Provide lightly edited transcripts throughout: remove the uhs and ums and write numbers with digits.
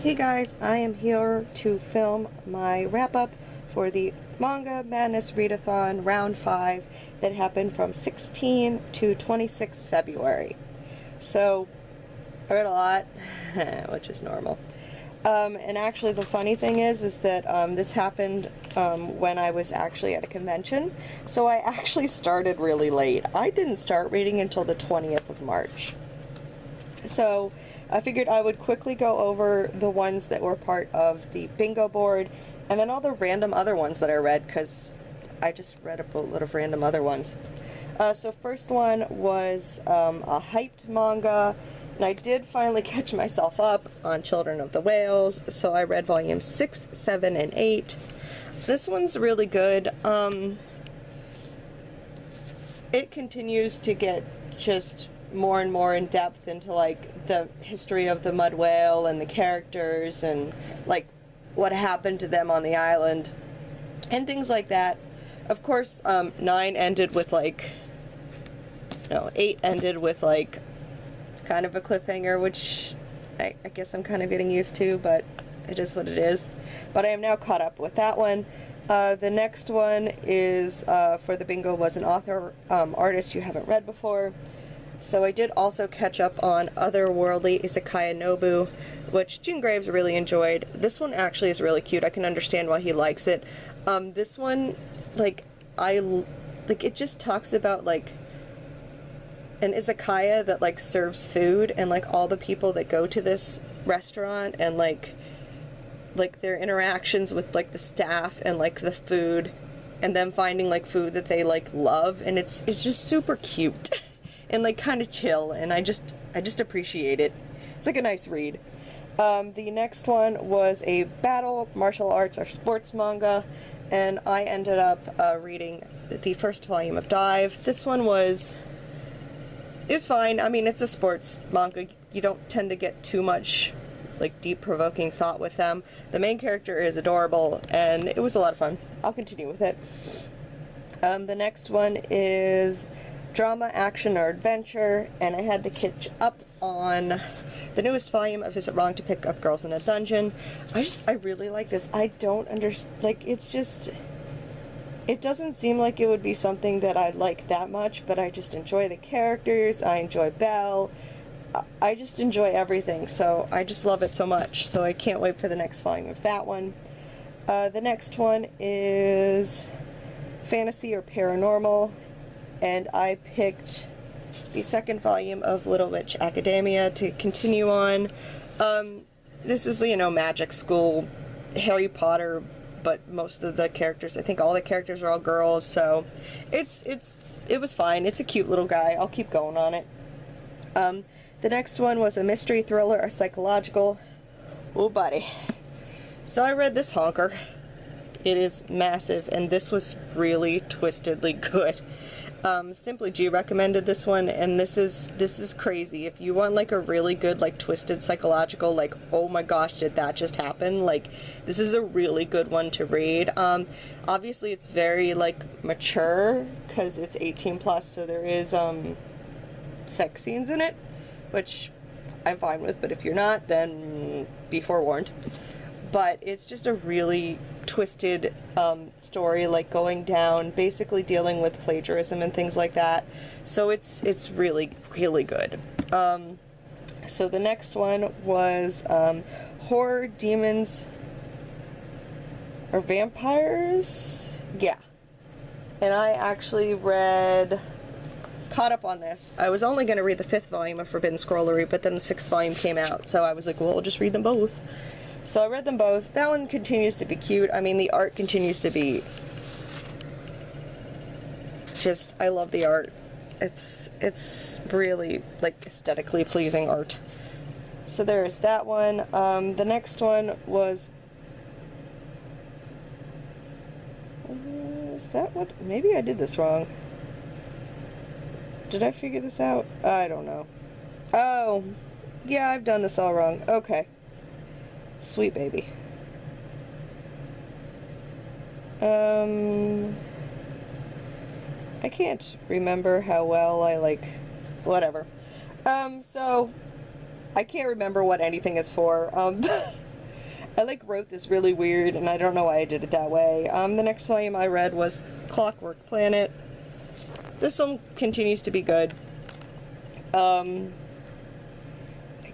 Hey guys, I am here to film my wrap-up for the Manga Madness Readathon Round 5 that happened from 16 to 26 February. So, I read a lot, which is normal. And actually the funny thing is that this happened when I was actually at a convention, so I actually started really late. I didn't start reading until the 20th of March. So I figured I would quickly go over the ones that were part of the bingo board and then all the random other ones that I read, because I just read a boatload of random other ones. So first one was a hyped manga, and I did finally catch myself up on Children of the Whales, so I read volumes 6, 7, and 8. This one's really good. It continues to get just more and more in depth into like the history of the mud whale and the characters and like what happened to them on the island and things like that. Of course, 9 ended with like, no, 8 ended with like kind of a cliffhanger, which I guess I'm kind of getting used to, but it is what it is. But I am now caught up with that one. The next one is for the bingo was an author artist you haven't read before. So I did also catch up on Otherworldly Izakaya Nobu, which June Graves really enjoyed. This one actually is really cute. I can understand why he likes it. This one, like, it just talks about, like, an izakaya that, like, serves food, and, like, all the people that go to this restaurant, and, like their interactions with, like, the staff, and, like, the food, and them finding, like, food that they, like, love, and it's just super cute. And like kind of chill, and I just appreciate it. It's like a nice read. The next one was a battle, martial arts, or sports manga, and I ended up reading the first volume of Dive. This one was fine. I mean, it's a sports manga. You don't tend to get too much like deep provoking thought with them. The main character is adorable, and it was a lot of fun. I'll continue with it. The next one is drama, action, or adventure, and I had to catch up on the newest volume of Is It Wrong to Pick Up Girls in a Dungeon. I really like this. I don't understand, like, it's just, it doesn't seem like it would be something that I like that much, but I just enjoy the characters, I enjoy Belle, I just enjoy everything, so I just love it so much, so I can't wait for the next volume of that one. The next one is fantasy or paranormal, and I picked the second volume of Little Witch Academia to continue on. This is, you know, magic school, Harry Potter, but most of the characters, I think all the characters are all girls, so it was fine. It's a cute little guy. I'll keep going on it. The next one was a mystery thriller, a psychological. Oh, buddy. So I read this honker. It is massive, and this was really twistedly good. Simply G recommended this one, and this is crazy. If you want like a really good, like, twisted psychological, like, oh my gosh, did that just happen? Like, this is a really good one to read. Obviously it's very like mature because it's 18 plus, so there is sex scenes in it, which I'm fine with, but if you're not, then be forewarned. But it's just a really twisted story, like going down, basically dealing with plagiarism and things like that. So it's really, really good. So the next one was horror, demons, or vampires? Yeah. And I actually caught up on this. I was only going to read the 5th volume of Forbidden Scrollery, but then the 6th volume came out, so I was like, well, I'll just read them both. So I read them both. That one continues to be cute. I mean, the art continues to be just, I love the art. It's really, like, aesthetically pleasing art. So there's that one. The next one was, is that what, maybe I did this wrong. Did I figure this out? I don't know. Oh, yeah, I've done this all wrong. Okay. Sweet baby. I can't remember how well I, like, whatever. So, I can't remember what anything is for. I like wrote this really weird, and I don't know why I did it that way. The next volume I read was Clockwork Planet. This one continues to be good. I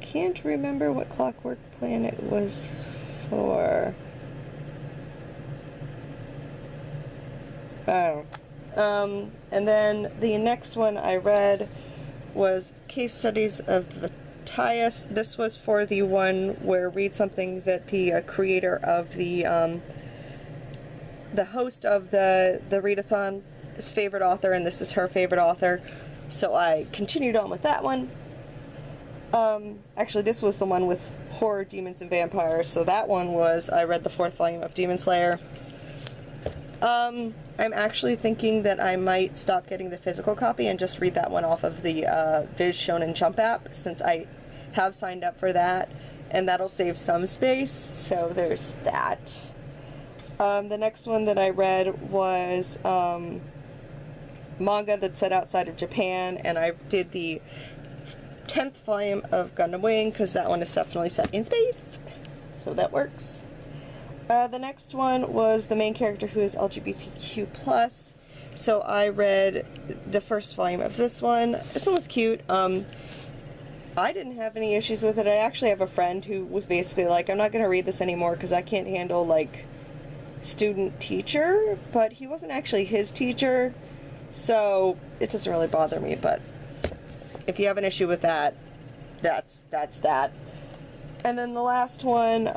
can't remember what Clockwork Planet was for. Oh. And then the next one I read was Case Studies of the Matthias. This was for the one where read something that the creator of the host of the Readathon, his favorite author, and this is her favorite author. So I continued on with that one. Actually, this was the one with horror, demons, and vampires. So that one was, I read the 4th volume of Demon Slayer. I'm actually thinking that I might stop getting the physical copy and just read that one off of the Viz Shonen Jump app, since I have signed up for that, and that'll save some space, so there's that. The next one that I read was manga that's set outside of Japan, and I did the 10th volume of Gundam Wing, because that one is definitely set in space, so that works. The next one was the main character who is LGBTQ+, so I read the 1st volume of this one. This one was cute. I didn't have any issues with it. I actually have a friend who was basically like, I'm not going to read this anymore because I can't handle, like, student-teacher, but he wasn't actually his teacher, so it doesn't really bother me, but if you have an issue with that, that's that. And then the last one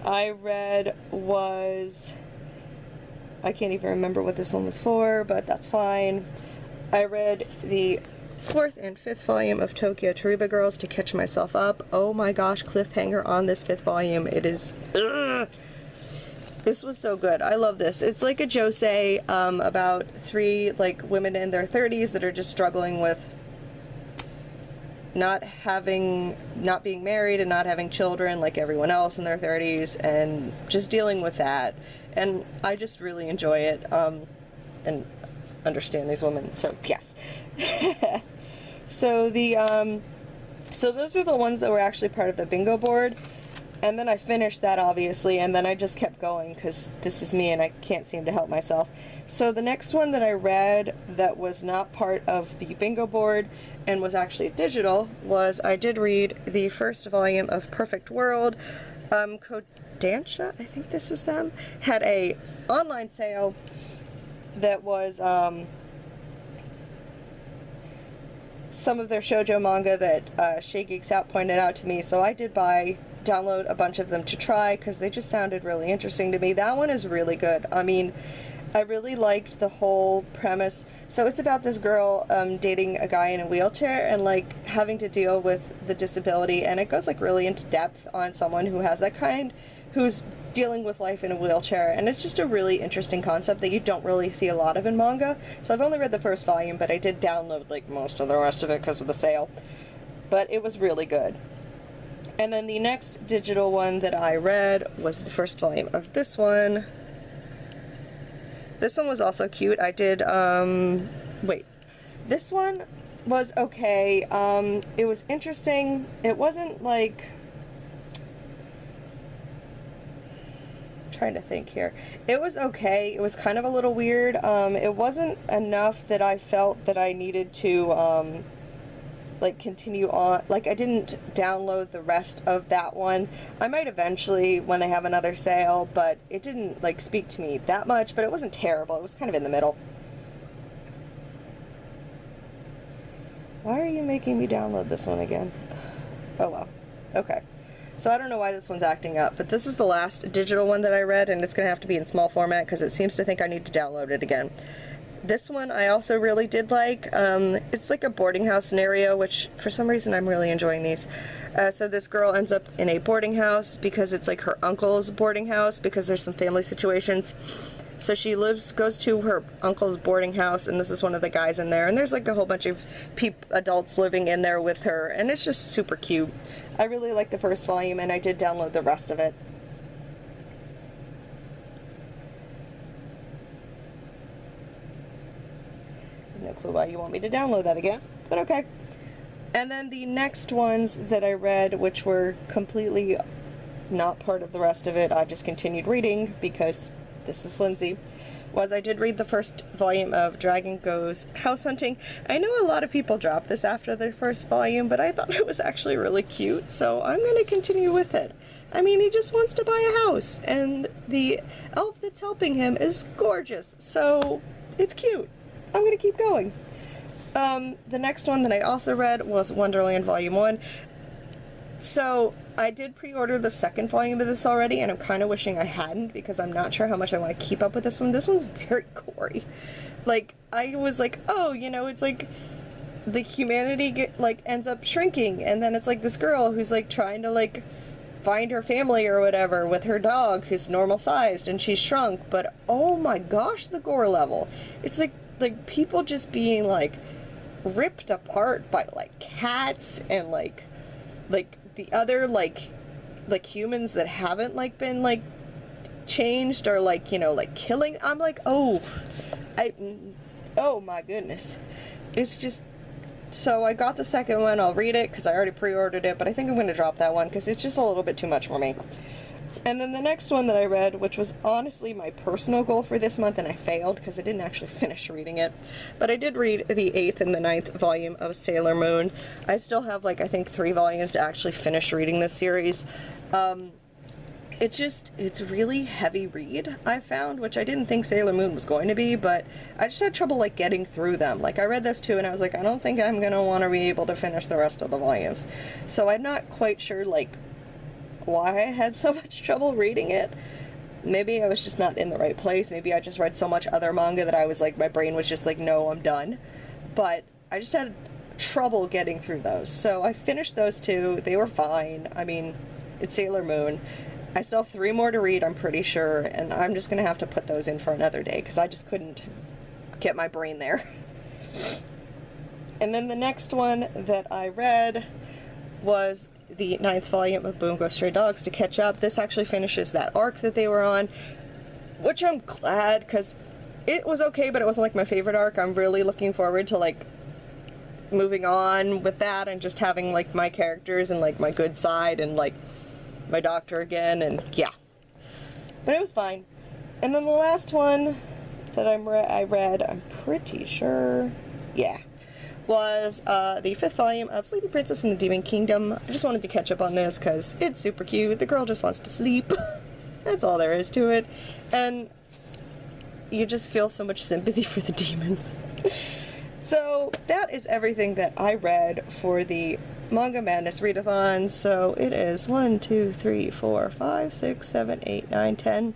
I read was, I can't even remember what this one was for, but that's fine. I read the 4th and 5th volume of Tokyo Tariba Girls to catch myself up. Oh my gosh, cliffhanger on this 5th volume. It is... Ugh. This was so good. I love this. It's like a josei about 3 like women in their 30s that are just struggling with not being married and not having children like everyone else in their 30s, and just dealing with that. And I just really enjoy it and understand these women. So yes. So so those are the ones that were actually part of the bingo board, and then I finished that obviously, and then I just kept going because this is me and I can't seem to help myself. So the next one that I read that was not part of the bingo board and was actually digital was, I did read the 1st volume of Perfect World. Kodansha, I think this is them, had a online sale that was some of their shoujo manga that Shay Geeks Out pointed out to me, so I did download a bunch of them to try because they just sounded really interesting to me. That one is really good. I mean, I really liked the whole premise. So it's about this girl dating a guy in a wheelchair and like having to deal with the disability, and it goes like really into depth on someone who has that kind, who's dealing with life in a wheelchair, and it's just a really interesting concept that you don't really see a lot of in manga. So I've only read the 1st volume, but I did download like most of the rest of it because of the sale. But it was really good. And then the next digital one that I read was the 1st volume of this one. This one was also cute. I did, wait. This one was okay. It was interesting. It wasn't like... I'm trying to think here. It was okay. It was kind of a little weird. It wasn't enough that I felt that I needed to, like, continue on. Like, I didn't download the rest of that one. I might eventually when they have another sale, but it didn't like speak to me that much, but it wasn't terrible. It was kind of in the middle. Why are you making me download this one again? Oh well. Okay. So I don't know why this one's acting up, but this is the last digital one that I read, and it's gonna have to be in small format because it seems to think I need to download it again. This one I also really did like. It's like a boarding house scenario, which for some reason I'm really enjoying these. So this girl ends up in a boarding house because it's like her uncle's boarding house because there's some family situations. So she goes to her uncle's boarding house, and this is one of the guys in there, and there's like a whole bunch of adults living in there with her, and it's just super cute. I really like the 1st volume, and I did download the rest of it. No clue why you want me to download that again, but okay. And then the next ones that I read, which were completely not part of the rest of it. I just continued reading because this is Lindsay. Was I did read the first volume of Dragon Goes House Hunting. I know a lot of people dropped this after the first volume, but I thought it was actually really cute, so I'm going to continue with it. I mean, he just wants to buy a house, and the elf that's helping him is gorgeous, so it's cute. I'm going to keep going. The next one that I also read was Wonderland Volume 1. So, I did pre-order the second volume of this already, and I'm kind of wishing I hadn't, because I'm not sure how much I want to keep up with this one. This one's very gory. Like, I was like, oh, you know, it's like the humanity ends up shrinking, and then it's like this girl who's like trying to like find her family or whatever with her dog who's normal sized, and she's shrunk, but oh my gosh, the gore level. It's like people just being like ripped apart by like cats and like the other like humans that haven't like been like changed or like, you know, like killing. I'm like, oh my goodness. It's just, so I got the second one. I'll read it because I already pre-ordered it, but I think I'm going to drop that one because it's just a little bit too much for me. And then the next one that I read, which was honestly my personal goal for this month, and I failed because I didn't actually finish reading it, but I did read the 8th and the 9th volume of Sailor Moon. I still have like, I think 3 volumes to actually finish reading this series. It's really heavy read, I found, which I didn't think Sailor Moon was going to be, but I just had trouble like getting through them. Like, I read those 2 and I was like, I don't think I'm gonna want to be able to finish the rest of the volumes. So I'm not quite sure like why I had so much trouble reading it. Maybe I was just not in the right place. Maybe I just read so much other manga that I was like, my brain was just like, no, I'm done. But I just had trouble getting through those. So I finished those 2. They were fine. I mean, it's Sailor Moon. I still have 3 more to read, I'm pretty sure, and I'm just gonna have to put those in for another day because I just couldn't get my brain there. And then the next one that I read was the 9th volume of Bungo Stray Dogs to catch up. This actually finishes that arc that they were on, which I'm glad, because it was okay, but it wasn't like my favorite arc. I'm really looking forward to like moving on with that and just having like my characters and like my good side and like my doctor again, and yeah. But it was fine. And then the last one that I read, I'm pretty sure, yeah, was the 5th volume of Sleeping Princess and the Demon Kingdom. I just wanted to catch up on this because it's super cute. The girl just wants to sleep. That's all there is to it. And you just feel so much sympathy for the demons. So that is everything that I read for the Manga Madness Readathon. So it is 1, 2, 3, 4, 5, 6, 7, 8, 9, 10,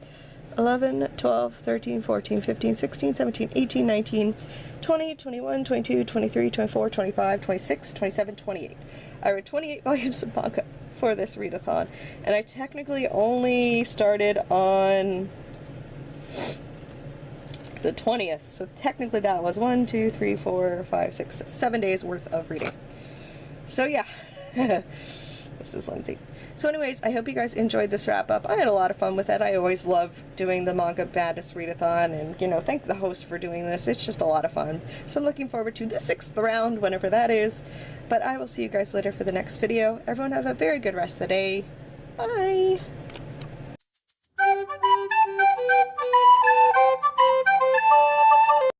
11, 12, 13, 14, 15, 16, 17, 18, 19, 20, 21, 22, 23, 24, 25, 26, 27, 28. I read 28 volumes of manga for this readathon, and I technically only started on the 20th, so technically that was 1, 2, 3, 4, 5, 6, 7 days worth of reading. So yeah, this is Lindsay. So anyways, I hope you guys enjoyed this wrap-up. I had a lot of fun with it. I always love doing the Manga Madness Readathon, and, you know, thank the host for doing this. It's just a lot of fun. So I'm looking forward to the 6th round, whenever that is. But I will see you guys later for the next video. Everyone have a very good rest of the day. Bye!